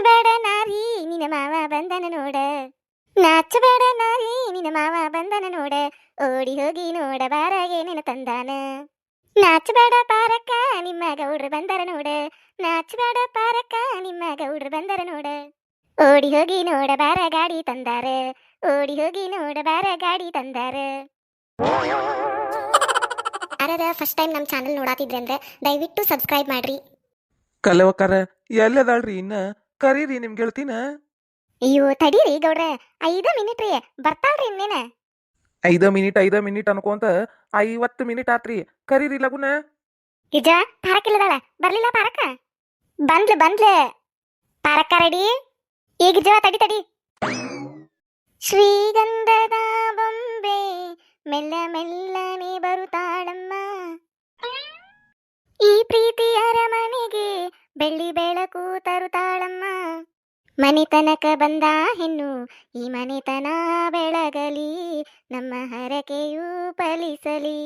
ನಾಚಬೇಡ ನಾರಿ ನಿನ್ನ ಮಾವ ಬಂದನ ನೋಡ, ನಾಚಬೇಡ ನಾರಿ ನಿನ್ನ ಮಾವ ಬಂದನ ನೋಡ, ಓಡಿ ಹೋಗಿ ನೋಡ ಬಾರಾಗೆ ನಿನ್ನ ತಂದಾನ. ನಾಚಬೇಡ ಪಾರಕ್ಕ ನಿಮ್ಮ ಗೌಡ್ರು ಬಂದರ ನೋಡ, ನಾಚಬೇಡ ಪಾರಕ್ಕ ನಿಮ್ಮ ಗೌಡ್ರು ಬಂದರ ನೋಡ, ಓಡಿ ಹೋಗಿ ನೋಡ ಬಾರ ಗಾಡಿ ತಂದಾರ, ಓಡಿ ಹೋಗಿ ನೋಡ ಬಾರ ಗಾಡಿ ತಂದಾರ. ಯಾರಾರ ಫಸ್ಟ್ ಟೈಮ್ ನಮ್ಮ ಚಾನಲ್ ನೋಡಾತಿದ್ರೆ ಅಂದ್ರೆ ದಯವಿಟ್ಟು ಸಬ್ಸ್ಕ್ರೈಬ್ ಮಾಡ್ರಿ. ಕಲವಕಾರ ಎಲ್ಲದಾಳ್ರಿ ಇನ್ನ ಕರೀರಿ ನಿಮ್ ಗೆಳತಿನ. ಅಯ್ಯೋ ತಡೀರಿ ಗೌಡ್ರೆ, 5 ಮಿನಿಟ್ ರೀ, ಬರ್ತಾಳ್ರಿ ಇನ್ನೇನ. 5 ಮಿನಿಟ್ ಅನ್ಕೊಂತ 50 ಮಿನಿಟ್ ಆತ್ರಿ. ಕರೀರಿ ಲಗುನ. ಇಜ ಪಾರಕ್ಕಿಲ್ಲದಾಳ, ಬರ್ಲಿಲ್ಲ ಪಾರಕ್ಕ. ಬಂದ್ಲು ಪಾರಕ್ಕ ರೆಡಿ. ಈಗ ಜೀವ ತಡಿ ತಡಿ. ಶ್ರೀಗಂಧದ ಬೊಂಬೆ ಮೆಲ್ಲ ಮೆಲ್ಲನೆ ಬರುತ್ತಾಳಮ್ಮ, ಈ ಪ್ರೀತಿಯ ಅರಮನೆಗೆ ಬೆಳ್ಳಿ ಬೆಳಕು ತರುತ್ತಾಳಮ್ಮ. ಮನೆತನಕ ಬಂದ ಹೆಣ್ಣು ಈ ಮನೆತನ ಬೆಳಗಲಿ, ನಮ್ಮ ಹರಕೆಯೂ ಫಲಿಸಲಿ.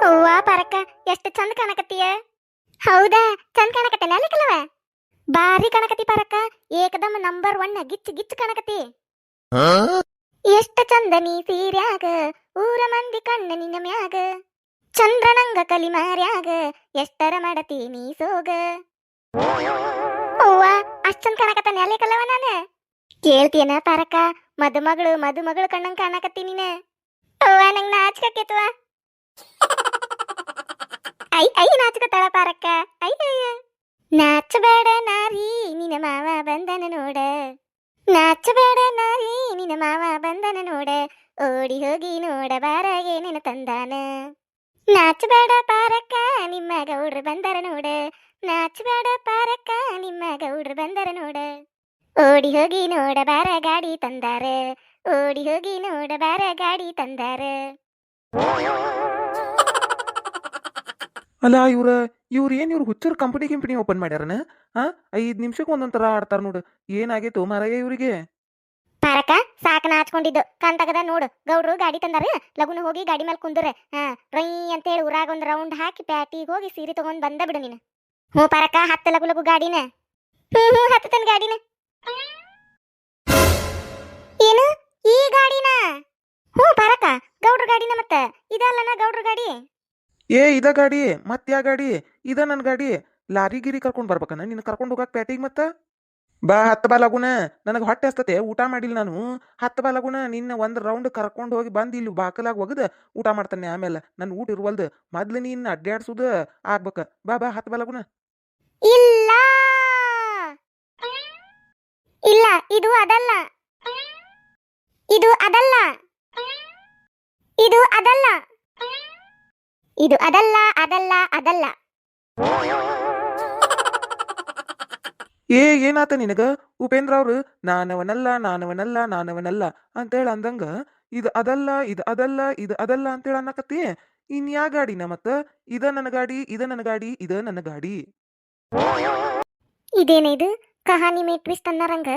ಅವ್ವ ಪರಕ್ಕ ಎಷ್ಟು ಚಂದ ಕಾಣಕತ್ತೀಯ. ಹೌದಾ, ಚಂದ ಕಾಣಕತ್ತೇನೆ ಅಲ್ಲಿಕಲ್ಲವ. ಬಾರಿ ಕಾಣಕತ್ತಿ ಪರಕ್ಕ, ಏಕದಮ್ ನಂಬರ್ 1 ಗಿಚ್ಚು ಗಿಚ್ಚು ಕಾಣಕತ್ತಿ. ಎಷ್ಟ ಚಂದ ನೀ ಸೀರ್ಯಾಗ, ಊರ ಮಂದಿ ಕಣ್ಣ ನಿನ್ನ ಮ್ಯಾಗ, ಚಂದ್ರನಂಗ ಕಲಿ ಮಾರ್ಯಾಗ, ಎಷ್ಟರ ಮಾಡತಿ ನೀ ಸೋಗ. ಅವ್ವ ಅಷ್ಟ್ ಚಂದ ಕಾಣಕತ್ತಾನೆ ಅಲ್ಲಿಕಲ್ಲವ. ನಾನು ಕೇಳ್ತೀಯನ ಪರಕ್ಕ, ಮದುಮಗಳು ಕಣ್ಣಂಗ ಕಾಣಕತ್ತಿ ನೀನ. ಅವ್ವ ನಂಗ್ ನಾಚಿಕತ್ತೇತ್ವ. ಐ ನಾಚಿಕತ್ತಾಳ ಪಾರಕ್ಕ. ಅಯ್ಯ ನಾಚಬೇಡ ನಾರಿ ನಿನ್ನ ಮಾವ ಬಂದನ ನೋಡ, ನಾಚಬೇಡ ನಾರಿ ನಿನ್ನ ಮಾವ ಬಂದನ ನೋಡ, ಓಡಿ ಹೋಗಿ ನೋಡ ಬಾರಾಗೆ ನಿನ್ನ ತಂದಾನ. ನಾಚಬೇಡ ಪಾರಕ್ಕ ನಿಮ್ಮ ಗೌಡ್ರು ಬಂದರ ನೋಡ, ನಾಚಬೇಡ ಪಾರಕ್ಕ ನಿಮ್ಮ ಗೌಡ್ರು ಬಂದರ ನೋಡ, ಓಡಿ ಹೋಗಿ ನೋಡ ಬಾರ ಗಾಡಿ ತಂದಾರ, ಓಡಿ ಹೋಗಿ ನೋಡ ಬಾರ ಗಾಡಿ ತಂದಾರ. ಅಲ್ಲ ಇವ್ರು ಏನ್ ಹುಚ್ಚರ್ ಕಂಪನಿ ಓಪನ್ ಮಾಡ್ಯಾರನ? 5 ನಿಮಿಷಕ್ಕೆ ಒಂದೊಂಥರ ಆಡ್ತಾರ ನೋಡು. ಏನಾಗೈತು ಮಾರಾಯ ಇವ್ರಿಗೆ? ಪಾರಕ್ಕ ಸಾಕ ನಾಚ್ಕೊಂಡಿದ್ದು ಕಣ್ ತಗದ ನೋಡು. ಗೌಡ್ರು ಗಾಡಿ ತಂದಾರ, ಲಗುನ ಹೋಗಿ ಗಾಡಿ ಮೇಲೆ ಕುಂದ್ರೆ ರೈ ಅಂತೇಳಿ ಊರಾಗ ಒಂದು ರೌಂಡ್ ಹಾಕಿ ಪ್ಯಾಟಿಗೆ ಹೋಗಿ ಸೀರೆ ತಗೊಂಡ್ ಬಂದ ಬಿಡು ನೀನು. ಹ್ಞೂ ಪಾರಕ್ಕ, ಹತ್ತ ಲಗು ಲಗು ಗಾಡಿನ. ಹ್ಞೂ ಹತ್ತತನ ಗಾಡಿನ. ಏನು ಈ ಗಾಡಿನ? ಹ್ಞೂ ಪಾರಕ್ಕ, ಗೌಡ್ರ ಗಾಡಿನ. ಮತ್ತ ಇದಲ್ಲನ ಗೌಡ್ರ ಗಾಡಿ. ಇದ ಗಾಡಿ ಮತ್ಯಾ ಗಾಡಿ? ಇದ ನನ್ ಗಾಡಿ. ಲಾರಿ ಗಿರಿ ಕರ್ಕೊಂಡ್ ಬರ್ಬೇಕನ ನಿನ್ನ ಕರ್ಕೊಂಡ್ ಹೋಗಾಕ್ ಪ್ಯಾಟಿಗೆ? ಮತ್ತ ಬಾ, ಹತ್ತ ಬಾ ಲಗುನ. ನನಗೆ ಹೊಟ್ಟೆ ಹಸ್ತತೆ, ಊಟ ಮಾಡಿಲ್ಲ ನಾನು. ಹತ್ತ ಬಾ ಲಗುನ. ನಿನ್ನ ಒಂದ್ ರೌಂಡ್ ಕರ್ಕೊಂಡು ಹೋಗಿ ಬಂದು ಇಲ್ಲಿ ಬಾಕಲಾಗ ಒಗದ ಊಟ ಮಾಡ್ತಾನೆ. ಆಮೇಲೆ ನನ್ನ ಊಟ ಇರುವಲ್ದು. ಮೊದ್ಲು ನೀನ್ ಅಡ್ಡಾಡ್ಸುದ ಆಗ್ಬೇಕ. ಬಾ ಬಾ, ಹತ್ತ ಬಾ ಲಗುನ. ಇಲ್ಲ ಇಲ್ಲ, ಇದು ಅದಲ್ಲ, ಇದು ಅದಲ್ಲ, ಇದು ಅದಲ್ಲ, ಇದು ಅದಲ್ಲ, ಅದಲ್ಲ, ಅದಲ್ಲ. ಏನಾತ ನಿನಗ? ಉಪೇಂದ್ರ ಅವ್ರು ನಾನವನಲ್ಲ ಅಂತೇಳಿ ಅಂದಂಗ ಇದು ಅದಲ್ಲ, ಇದು ಅದಲ್ಲ, ಇದು ಅದಲ್ಲ ಅಂತೇಳಿ ಅನ್ನಕತ್ತಿ. ಇನ್ಯಾ ಗಾಡಿನ ಮತ್ತ? ಇದ ನನ್ನ ಗಾಡಿ, ಇದ ನನ್ನ ಗಾಡಿ, ಇದ ನನ್ನ ಗಾಡಿ. ಇದೇನಿದು ಕಹಾನಿ ಮೇ ಟ್ವಿಸ್ಟ್ ಅನ್ನರಂಗ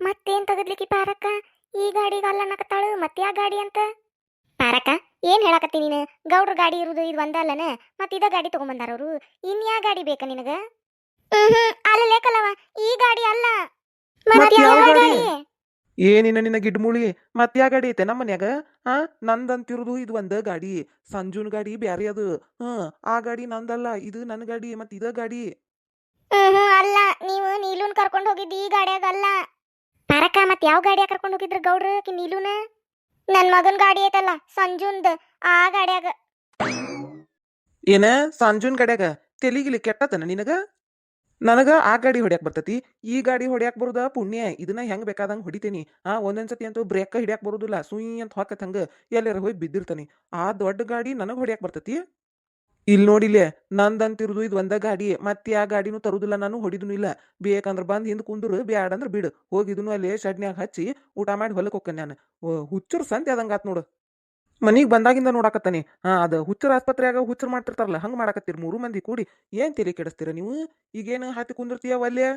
ಮತ್ತೇನ್ ತಗದ್ಲಿಕ್ಕಿ ಪಾರಕ್ಕ? ಈ ಗಾಡಿಗ ಅಲ್ಲ ಅನ್ನಕತ್ತಾಳು, ಮತ್ತೆ ಯಾ ಗಾಡಿ ಅಂತ? ಪಾರಕ್ಕ ಏನ್ ಹೇಳಕತ್ತಿ ನೀನು? ಗೌಡ್ರ ಗಾಡಿ ಇರುದು ಇದು ಒಂದಲ್ಲನ, ಮತ್ತ ಇದ ಗಾಡಿ ತಗೊಂಬಂದಾರ ಅವ್ರು. ಇನ್ಯಾ ಗಾಡಿ ಬೇಕ ನಿನಗ? ಅಲ್ಲಲೇಕಲ್ಲವ, ಈ ಗಾಡಿ ಅಲ್ಲ. ಏನಿನ ನಿನ್ನ ಗಿಡ್ಮುಳಿ? ಮತ್ಯಾ ಗಾಡಿ ಐತೆ ನಮ್ಮ ಮನ್ಯಾಗ? ನಂದಂತಿರುದು ಇದು ಒಂದ ಗಾಡಿ. ಸಂಜುನ್ ಗಾಡಿ ಬ್ಯಾರೆ ಅದು. ಆ ಗಾಡಿ ನಂದಲ್ಲ, ಇದು ನನ್ನ ಗಾಡಿ. ಮತ್ ಇದ ಗಾಡಿ ಅಲ್ಲ. ನೀವು ನೀಲೂನ್ ಕರ್ಕೊಂಡು ಹೋಗಿದ್ದು ಈ ಗಾಡಿಯಾಗ ಅಲ್ಲ ಪಾರಕ್ಕ. ಮತ್ ಯಾವ ಗಾಡಿಯಾಗ ಕರ್ಕೊಂಡು ಹೋಗಿದ್ರ ಗೌಡ್ರ ನೀಲೂನ? ನನ್ ಮಗನ್ ಗಾಡಿ ಐತಲ್ಲ ಸಂಜುಂದ್, ಆ ಗಾಡಿಯಾಗ. ಏನ ಸಂಜುನ್ ಗಾಡ್ಯಾಗ? ತೆಲಿಗಿಲಿ ಕೆಟ್ಟತನ ನಿನಗ? ನನಗ ಆ ಗಾಡಿ ಹೊಡ್ಯಾಕ್ ಬರ್ತತಿ, ಈ ಗಾಡಿ ಹೊಡ್ಯಾಕ್ ಬರುದ ಪುಣ್ಯ. ಇದನ್ನ ಹೆಂಗ್ ಬೇಕಾದಂಗ ಹೊಡಿತೇನಿ. ಒಂದೊಂದ್ಸತಿ ಅಂತೂ ಬ್ರೇಕ್ ಹಿಡ್ಯಾಕ್ ಬರುದಿಲ್ಲ, ಸುಯಿ ಅಂತ ಹೊಕ್ಕತ್ ಹಂಗ ಎಲ್ಲಾರ ಹೋಗಿ ಬಿದ್ದಿರ್ತಾನಿ. ಆ ದೊಡ್ಡ ಗಾಡಿ ನನಗ್ ಹೊಡ್ಯಾಕ್ ಬರ್ತತಿ? ಇಲ್ಲಿ ನೋಡಿಲ್ಲೆ, ನಂದಂತಿರುದು ಇದು ಒಂದ ಗಾಡಿ. ಮತ್ತೆ ಆ ಗಾಡಿನೂ ತರುದಿಲ್ಲ ನಾನು, ಹೊಡಿದನು ಇಲ್ಲ. ಬೇಕಂದ್ರ ಬಂದ್ ಹಿಂದ್ ಕುಂದ್ರು, ಬ್ಯಾಡಂದ್ರ ಬಿಡು. ಹೋಗಿದ್ನು ಅಲ್ಲಿ ಶಡ್ನ್ಯಾಗ ಹಚ್ಚಿ ಊಟ ಮಾಡಿ ಹೊಲಕ್ ಹೋಗ್ತಾನೆ ನಾನು. ಹುಚ್ಚರ್ ಸಂತೆ ಆದಂಗಾತ್ ನೋಡು. ಮನಿಗ್ ಬಂದಾಗಿಂದ ನೋಡಾಕತ್ತಾನೆ. ಅದ ಹುಚ್ಚರ ಆಸ್ಪತ್ರೆಯಾಗ ಹುಚ್ಚರ್ ಮಾಡ್ತಿರ್ತಾರಲ್ಲ, ಹಂಗ ಮಾಡಾಕತ್ತೀರಿ 3 ಮಂದಿ ಕೂಡಿ. ಏನ್ ತಲೆ ಕೆಡಿಸ್ತೀರ ನೀವು? ಈಗೇನು ಹತ್ತಿ ಕುಂದಿರ್ತೀಯ ಒಲ್ಲೆ?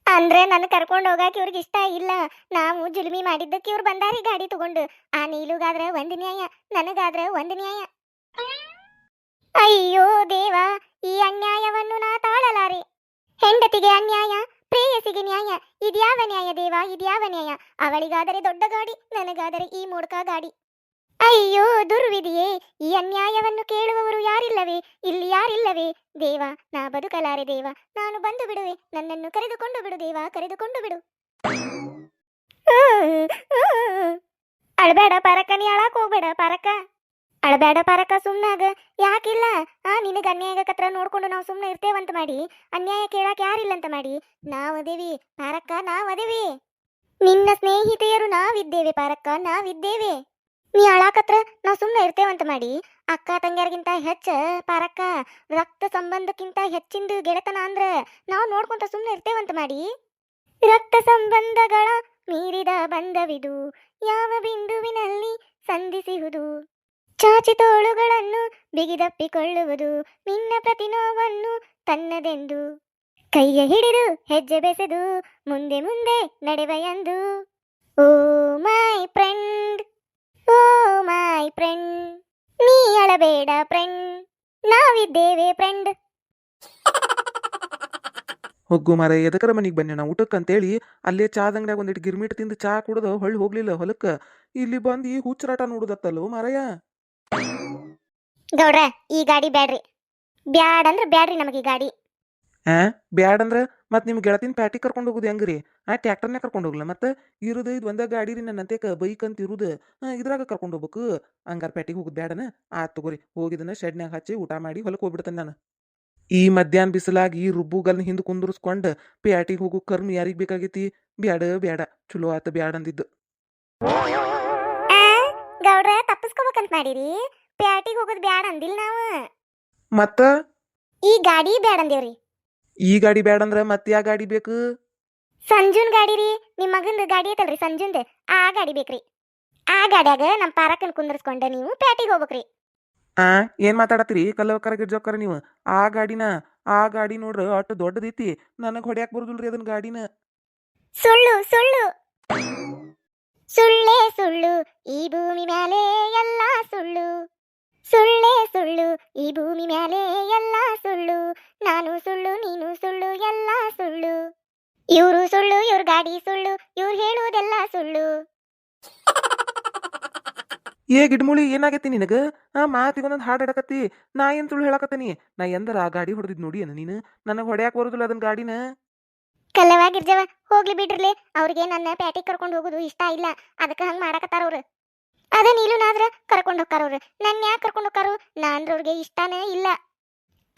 ಅಂದ್ರೆ ನನ್ನ ಕರ್ಕೊಂಡು ಹೋಗಾಕ ಇವ್ರಿಗೆ ಇಷ್ಟ ಇಲ್ಲ. ನಾವು ಜುಲ್ಮಿ ಮಾಡಿದ್ದಕ್ಕೆ ಇವ್ರು ಬಂದಾರಿ ಗಾಡಿ ತಗೊಂಡು. ಆ ನೀಲುಗಾದ್ರ ಒಂದ್ ನ್ಯಾಯ, ನನಗಾದ್ರ ಒಂದ್ ನ್ಯಾಯ. ಅಯ್ಯೋ ದೇವ, ಈ ಅಣ್ಣ ವಯಸ್ಸಿಗೆ ನ್ಯಾಯ ಇದ್ಯಾವ ನ್ಯಾಯ ದೇವ ಇದ್ಯಾವ ನ್ಯಾಯ ಅವಳಿಗಾದರೆ ದೊಡ್ಡ ಗಾಡಿ ನನಗಾದರೆ ಈ ಮೋಡ್ಕ ಗಾಡಿ ಅಯ್ಯೋ ದುರ್ವಿಧಿಯೇ ಈ ಅನ್ಯಾಯವನ್ನು ಕೇಳುವವರು ಯಾರಿಲ್ಲವೇ ಇಲ್ಲಿ ಯಾರಿಲ್ಲವೇ ದೇವ ನಾ ಬದುಕಲಾರೆ ದೇವ ನಾನು ಬಂದು ಬಿಡುವೆ ನನ್ನನ್ನು ಕರೆದುಕೊಂಡು ಬಿಡು ದೇವ ಕರೆದುಕೊಂಡು ಬಿಡು ಅಳಬೇಡ ಪರಕ ನೀ ಅಳಾಕ್ ಹೋಗ್ಬೇಡ ಪರಕ ಅಳಬೇಡ ಪರಕ ಸುಮ್ನಾಗ ಯಾಕಿಲ್ಲ ನಿನಗ ಅನ್ಯಾಯಕತ್ರ ನೋಡ್ಕೊಂಡು ನಾವು ಸುಮ್ನೆ ಇರ್ತೇವಂತ ಮಾಡಿ ಅನ್ಯಾಯ ಕೇಳಾಕ ಯಾರಿಲ್ಲಂತ ಮಾಡಿ ನಾವದೇವಿ ಪಾರಕ್ಕ ನಾವದೇವಿ ನಿನ್ನ ಸ್ನೇಹಿತೆಯರು ನಾವಿದ್ದೇವೆ ಪಾರಕ್ಕ ನಾವಿದ್ದೇವೆ ನೀ ಅಳಾಕತ್ರ ನಾವು ಸುಮ್ನೆ ಇರ್ತೇವಂತ ಮಾಡಿ ಅಕ್ಕ ತಂಗಿಯರಿಗಿಂತ ಹೆಚ್ಚ ಪಾರಕ್ಕ ರಕ್ತ ಸಂಬಂಧಕ್ಕಿಂತ ಹೆಚ್ಚಿಂದು ಗೆಳೆತನ ಅಂದ್ರ ನಾವು ನೋಡ್ಕೊಂತ ಸುಮ್ನೆ ಇರ್ತೇವಂತ ಮಾಡಿ ರಕ್ತ ಸಂಬಂಧಗಳ ಮೀರಿದ ಬಂಧವಿದು ಯಾವ ಬಿಂದುವಿನಲ್ಲಿ ಸಂಧಿಸುವುದು ಚಾಚಿ ತೋಳುಗಳನ್ನು ಬಿಗಿದಪ್ಪಿಕೊಳ್ಳುವುದು ನಿನ್ನ ಪ್ರತಿ ನೋವನ್ನು ತನ್ನದೆಂದು ಕೈಯ ಹಿಡಿದು ಹೆಜ್ಜೆ ಬೆಸೆದು ಮುಂದೆ ಮುಂದೆ ನಡೆವೆಯಂದು ಓ my friend O my friend ನೀ ಅಳಬೇಡ ಫ್ರೆಂಡ್ ನಾವಿದ್ದೇವೆ ಫ್ರೆಂಡ್ ಹೊಗ್ಗು ಮಾರ ಎದಕರ ಮನಿಗೆ ಬನ್ನಿ ನಾ ಊಟಕ್ಕಂತೇಳಿ ಅಲ್ಲೇ ಚಾದ ಅಂಗಡ್ಯಾಗ ಒಂದಿಟ್ಟು ಗಿರ್ಮಿಟ್ ತಿಂದು ಚಾ ಕುಡ್ದು ಹೊಳ್ಳಿ ಹೋಗ್ಲಿಲ್ಲ ಹೊಲಕ್ಕ ಇಲ್ಲಿ ಬಂದು ಈ ಹುಚ್ಚರಾಟ ನೋಡುದತ್ತಲ್ಲೋ ಮಾರಯ್ಯ ಗೌಡ್ರ ಈ ಗಾಡಿ ಬ್ಯಾಡ್ರಿ ಬ್ಯಾಡಂದ್ರ ಬ್ಯಾಡ್ರಿ ನಮಗೆ ಈ ಗಾಡಿ ಬ್ಯಾಡ್ ಅಂದ್ರ ಮತ್ ನಿಮ್ ಗೆಳತಿನ ಪ್ಯಾಟಿ ಕರ್ಕೊಂಡು ಹೋಗುದು ಹೆಂಗ್ರಿ ಟ್ಯಾಕ್ಟರ್ನ ಕರ್ಕೊಂಡು ಹೋಗ್ಲ ಮತ್ತೆ ಇರುದು ಇದು ಒಂದ ಗಾಡಿ ರೀ ನನ್ನಂತೆ ಬೈಕ್ ಅಂತ ಇರುದು ಇದ್ರಾಗ ಕರ್ಕೊಂಡು ಹೋಗ್ಬೇಕು ಹಂಗಾರ ಪ್ಯಾಟಿಗೆ ಹೋಗುದು ಬ್ಯಾಡನ ಆತ್ ತಗೋರಿ ಹೋಗಿದನ ಶೆಡ್ನ್ಯಾಗ ಹಚ್ಚಿ ಊಟ ಮಾಡಿ ಹೊಲಕ್ಕೆ ಹೋಗ್ಬಿಡ್ತೇನೆ ನಾನು ಈ ಮಧ್ಯಾಹ್ನ ಬಿಸಿಲಾಗಿ ಈ ರುಬ್ಬುಗಲ್ನ ಹಿಂದ್ ಕುಂದ್ರಸ್ಕೊಂಡ್ ಪ್ಯಾಟಿಗೆ ಹೋಗು ಕರ್ಮ ಯಾರಿಗ್ ಬೇಕಾಗೈತಿ ಬ್ಯಾಡ ಬ್ಯಾಡ ಚಲೋ ಆತ ಬ್ಯಾಡ ಅಂದಿದ್ದು ಗೌಡ್ರ ತಪ್ಪಿಸ್ಕೋಬೇಕಂತ ಮಾಡಿರಿ ಪ್ಯಾಟಿಗೆ ಹೋಗೋದು ಬ್ಯಾಡ ಅಂದಿಲ್ಲ ನಾವ ಮತ್ತ ಈ ಗಾಡಿ ಬ್ಯಾಡ ಅಂದೇವ್ರಿ ಈ ಗಾಡಿ ಬ್ಯಾಡ ಅಂದ್ರ ಮತ್ ಯಾ ಗಾಡಿ ಬೇಕು ಸಂಜುನ್ ಗಾಡಿ ರೀ ನಿಮ್ ಮಗಂದ ಗಾಡಿ ಐತಲ್ರಿ ಸಂಜುಂದ ಆ ಗಾಡಿ ಬೇಕ್ರಿ ಆ ಗಾಡ್ಯಾಗ ನಮ್ ಪಾರಕ್ಕನ್ ಕುಂದ್ರಸ್ಕೊಂಡ ನೀವು ಪ್ಯಾಟಿಗೆ ಹೋಗ್ಬೇಕ್ರಿ ಏನ್ ಮಾತಾಡತ್ತೀರಿ ಕಲ್ಲವಕ್ಕರ ಗಿರ್ಜೋಕ್ಕರ ನೀವು ಆ ಗಾಡಿ ನೋಡ್ರ ಅಷ್ಟು ದೊಡ್ಡದೈತಿ ನನಗ್ ಹೊಡ್ಯಾಕ್ ಬರುದಿಲ್ರಿ ಅದನ್ ಗಾಡಿನ ಸುಳ್ಳು ಸುಳ್ಳು ಸುಳ್ಳೇ ಸುಳ್ಳು ಈ ಭೂಮಿ ಮ್ಯಾಲೆ ಎಲ್ಲ ಸುಳ್ಳು ಸುಳ್ಳೇ ಸುಳ್ಳು ಈ ಭೂಮಿ ಮ್ಯಾಲೆ ಎಲ್ಲ ಸುಳ್ಳು ನಾನು ಸುಳ್ಳು ನೀನು ಸುಳ್ಳು ಎಲ್ಲ ಸುಳ್ಳು ಇವ್ರು ಸುಳ್ಳು ಇವ್ರ ಗಾಡಿ ಸುಳ್ಳು ಇವ್ರು ಹೇಳುವುದೆಲ್ಲ ಸುಳ್ಳು ಏ ಗಿಡ್ಮುಳಿ ಏನಾಗೈತಿ ನಿನಗ ಮಾತಿಗೊಂದೊಂದು ಹಾಡು ಹಾಡಕತ್ತಿ ನಾ ಏನ್ ಸುಳ್ಳು ಹೇಳಕತ್ತೀನಿ ನಾ ಎಂದರ ಆ ಗಾಡಿ ಹೊಡೆದಿದ್ ನೋಡಿ ನೀನು ನನಗ್ ಹೊಡ್ಯಾಕ್ ಬರುದಿಲ್ಲ ಅದನ್ ಗಾಡಿನ ಕಲ್ಲವಾಗಿರ್ಜವ ಹೋಗ್ಲಿ ಬಿಡ್ರಲಿ ಅವ್ರಿಗೆ ನನ್ನ ಪ್ಯಾಟಿಗೆ ಕರ್ಕೊಂಡು ಹೋಗುದು ಇಷ್ಟ ಇಲ್ಲ ಅದಕ್ಕೆ ಹಂಗ ಮಾಡಕತ್ತಾರ ಅವ್ರು ಅದ ನೀಲುನಾದ್ರ ಕರ್ಕೊಂಡು ಹೋಗ್ತಾರವ್ರು ನನ್ನ ಯಾಕೆ ಕರ್ಕೊಂಡು ಹೋಗ್ತಾರು ನಾನ್ರ ಅವ್ರಿಗೆ ಇಷ್ಟನೇ ಇಲ್ಲ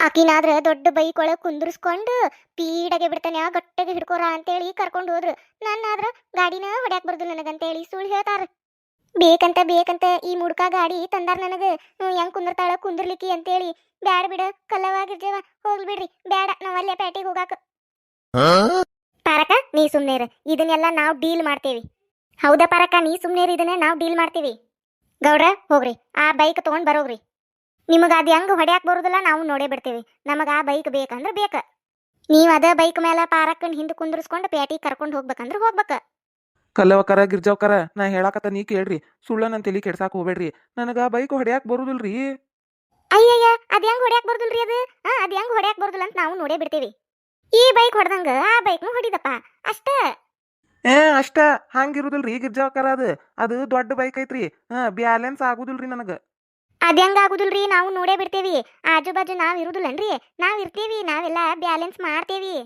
ಆಕಿನಾದ್ರ ದೊಡ್ಡ ಬೈಕ್ ಒಳಗೆ ಕುಂದ್ರಸ್ಕೊಂಡು ಪೀಡಾಗೆ ಬಿಡ್ತಾನೆ ಗಟ್ಟಿಗೆ ಹಿಡ್ಕೋರ ಅಂತೇಳಿ ಕರ್ಕೊಂಡು ಹೋದ್ರು ನನ್ನಾದ್ರ ಗಾಡಿನ ಹೊಡ್ಯಾಕ್ ಬರುದಿಲ್ಲ ನನಗಂತೇಳಿ ಸುಳ್ಳು ಹೇಳ್ತಾರ ಬೇಕಂತ ಈ ಮುಡ್ಕ ಗಾಡಿ ತಂದಾರ ನನಗ ಹೆಂಗ್ ಕುಂದಿರ್ತಾಳ ಕುಂದಿರ್ಲಿಕ್ಕಿ ಅಂತೇಳಿ ಬ್ಯಾಡ ಬಿಡ ಕಲ್ಲವಾಗಿರ್ಜವ ಹೋಗ್ಲಿ ಬಿಡ್ರಿ ಬ್ಯಾಡ ನಾವಲ್ಲೇ ಪ್ಯಾಟಿಗೆ ಹೋಗಾಕ ಪಾರಕ ನೀ ಸುಮ್ನೇರ ಇದನ್ನೆಲ್ಲ ನಾವು ಡೀಲ್ ಮಾಡ್ತೇವಿ ಹೌದಾ ಪಾರಕ ನೀ ಸುಮ್ನೇರ ಇದನ್ನ ನಾವು ಡೀಲ್ ಮಾಡ್ತೀವಿ ಗೌಡ್ರ ಹೋಗ್ರಿ ಆ ಬೈಕ್ ತಗೊಂಡ್ ಬರೋಗ್ರಿ ನಿಮಗ ಅದ್ ಹೆಂಗ್ ಹೊಡ್ಯಾಕ್ ಬರುದಿಲ್ಲ ನಾವು ನೋಡೇ ಬಿಡ್ತೇವಿ ನಮಗ ಆ ಬೈಕ್ ಬೇಕಂದ್ರ ಬೇಕ ನೀವ್ ಅದ ಬೈಕ್ ಮೇಲೆ ಪಾರಕ್ಕನ್ ಹಿಂದ್ ಕುಂದ್ರಸ್ಕೊಂಡು ಪ್ಯಾಟಿಗೆ ಕರ್ಕೊಂಡು ಹೋಗ್ಬೇಕಂದ್ರ ಹೋಗ್ಬೇಕ ಕಲ್ಲವಕ್ಕರ ಗಿರ್ಜಾವ್ಕರ ನಾ ಹೇಳಾಕತ್ತ ನೀ ಕೇಳ್ರಿ ಸುಳ್ಳ ನನ್ ತಲಿ ಕೆಡ್ಸಾಕ್ ಹೋಗ್ಬೇಡ್ರಿ ನನಗ ಬೈಕ್ ಹೊಡ್ಯಾಕ್ ಬರುದಿಲ್ರಿ ಅಯ್ಯಯ್ಯ ಅದ್ ಹೆಂಗ್ ಹೊಡ್ಯಾಕ್ ಬರುದಿಲ್ರಿ ಅದ್ ಹೆಂಗ್ ಹೊಡ್ಯಾಕ್ ಬರುದಿಲ್ಲ ಅಂತ ನಾವು ನೋಡೇ ಬಿಡ್ತೇವಿ ಈ ಬೈಕ್ ಹೊಡೆದಂಗ ಆ ಬೈಕ್ನು ಹೊಡಿದಪ್ಪ ಅಷ್ಟ ಅಷ್ಟ ಹಂಗಿರುದಿಲ್ರಿ ಗಿರ್ಜಾವ್ಕರ ಅದು ದೊಡ್ಡ ಬೈಕ್ ಐತ್ರಿ ಬ್ಯಾಲೆನ್ಸ್ ಆಗುದಿಲ್ರಿ ನನಗ ಅದ್ ಹೆಂಗ ಆಗುದಿಲ್ರಿ ನಾವು ನೋಡೇ ಬಿಡ್ತೇವಿ ಆಜು ಬಾಜು ನಾವ್ ಇರುದಿಲ್ಲನ್ರಿ ನಾವ್ ಇರ್ತೇವಿ ನಾವೆಲ್ಲ ಬ್ಯಾಲೆನ್ಸ್ ಮಾಡ್ತೇವಿ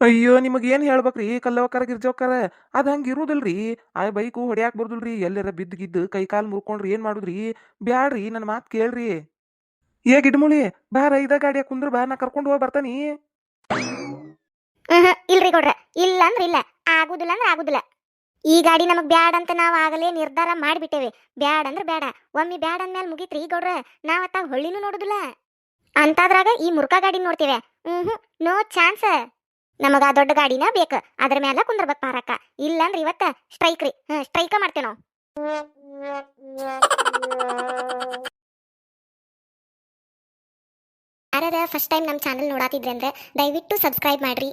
ಅಯ್ಯೋ ನಿಮಗ್ ಏನ್ ಹೇಳ್ಬೇಕ್ರಿ ಕಲ್ಲವಕ್ಕರ ಗಿರ್ಜಾವ್ಕರ ಅದ್ ಹಂಗ ಇರುದಿಲ್ರಿ ಆ ಬೈಕು ಹೊಡ್ಯಾಕ್ ಬರುದಿಲ್ರಿ ಎಲ್ಲರ ಬಿದ್ದು ಕೈ ಕಾಲ್ ಮುರ್ಕೊಂಡ್ರಿ ಏನ್ ಮಾಡುದ್ರಿ ಬ್ಯಾಡ್ರಿ ನನ್ ಮಾತ್ ಕೇಳ್ರಿ ಏ ಗಿಡ್ಮುಳಿ ಬಾರ ಇದ ಗಾಡಿಯ ಕುಂದ್ರ ಬಾ ನಾ ಕರ್ಕೊಂಡು ಹೋಗಿ ಬರ್ತಾನಿ ಇಲ್ರಿ ಕೊಡ್ರ ಇಲ್ಲ ಅಂದ್ರ ಇಲ್ಲ ಆಗುದಿಲ್ಲ ಅಂದ್ರ ಆಗುದಿಲ್ಲ ಈ ಗಾಡಿ ನಮಗ್ ಬ್ಯಾಡ ಅಂತ ನಾವ್ ಆಗಲೇ ನಿರ್ಧಾರ ಮಾಡ್ಬಿಟ್ಟೇವೆ ಬ್ಯಾಡ ಅಂದ್ರ ಬೇಡ ಒಮ್ಮೆ ಬ್ಯಾಡ ಅಂದ್ಮೇಲೆ ಮುಗಿತ್ರಿ ಗೌಡ್ರ ನಾವತ್ತ ಹೊಳ್ಳಿನೂ ನೋಡುದಿಲ್ಲ ಅಂತಾದ್ರಾಗ ಈ ಮುರ್ಕಾ ಗಾಡಿ ನೋಡ್ತೇವೆ ನೋ ಚಾನ್ಸ್ ನಮಗ ಆ ದೊಡ್ಡ ಗಾಡಿನ ಬೇಕ ಅದ್ರ ಮೇಲೆ ಕುಂದ್ರಬೇಕು ಪಾರಕ್ಕ ಇಲ್ಲಂದ್ರ ಇವತ್ತ ಸ್ಟ್ರೈಕ್ ರೀ ಸ್ಟ್ರೈಕ ಮಾಡ್ತೇವೆ ನಾವು ಯಾರ ಫಸ್ಟ್ ಟೈಮ್ ನಮ್ಮ ಚಾನಲ್ ನೋಡಾತಿದ್ರೆ ಅಂದ್ರೆ ದಯವಿಟ್ಟು ಸಬ್ಸ್ಕ್ರೈಬ್ ಮಾಡ್ರಿ.